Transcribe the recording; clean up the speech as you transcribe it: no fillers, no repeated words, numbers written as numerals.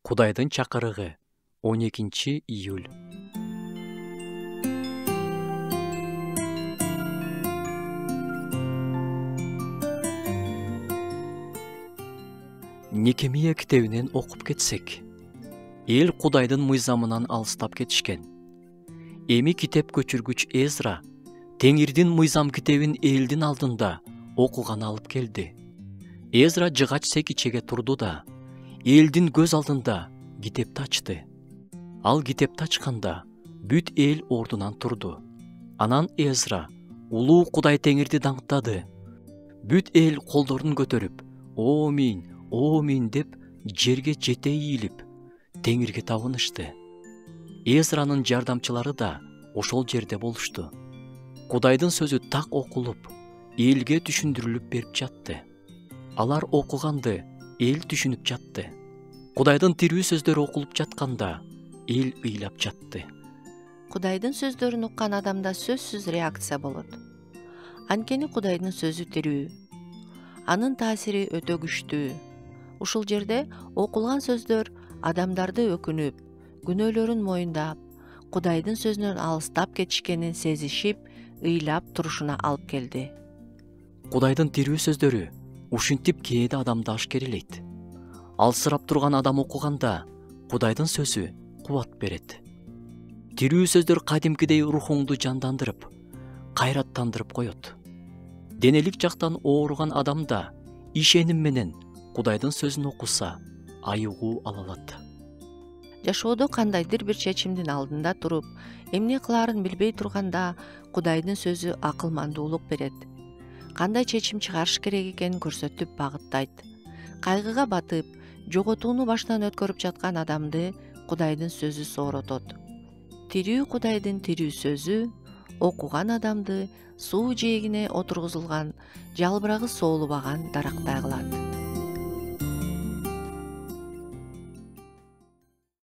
Кудайдын чакырыгы 12-июль. Некемия китебинен окуп кетсек, эл Кудайдын мыйзамынан алыстап кетишкен. Эми китеп көчүргүч Эзра Теңирдин мыйзам китебин элдин алдында окуганы алып келди. Эзра жыгач секичеге турду да, элдин көз алдында китепти ачты. Ал китепти ачканда бүт эл ордунан турду. Анан Эзра улуу Кудай Теңирди даңктады. Бүт эл колдорун көтөрүп, "Омин, омин" деп жерге жете ийилип, Теңирге табынышты. Эзранын жардамчылары да ошол жерде болушту. Кудайдын сөзү так окулуп, элге түшүндүрүлүп берип жатты. Алар окуганды эл түшүнүп жатты. Кудайдын тирүү сөздөрү окулуп жатканда эл ыйлап жатты. Кудайдын сөздөрүн уккан адамда сөзсүз реакция болот. Анткени Кудайдын сөзү тирүү. Анын таасири өтө күчтүү. Ушул жерде окулган сөздөр адамдарды өкүнүп, күнөөлөрүн моюндап, Кудайдын сөзүнөн алыстап кетишкенин сезишип, ыйлап турушуна алып келди. Кудайдын тирүү сөздөрү ушинтип кээде адамды ашкерелейт. Алсырап турган адам окуганда Кудайдын сөзү кубат берет. Тирүү сөздөр кадимкидей рухуңду жандандырып, кайраттандырып коет. Денелик жактан ооруган адам да ишеним менен Кудайдын сөзүн окуса, айыгуу ала алат. Жашоодо кандайдыр бир чечимдин алдында туруп, эмне кылаарын билбей турганда Кудайдын сөзү акылмандуулук берет. Кандай чечим чыгарыш керек экенин көрсөтүп багыттайт. Кайгыга батып, жоготууну баштан өткөрүп жаткан адамды Кудайдын сөзү сооротот. Тирүү Кудайдын тирүү сөзү окуган адамды суу жээгине отургузулган жалбырагы соолубаган дарактай кылат.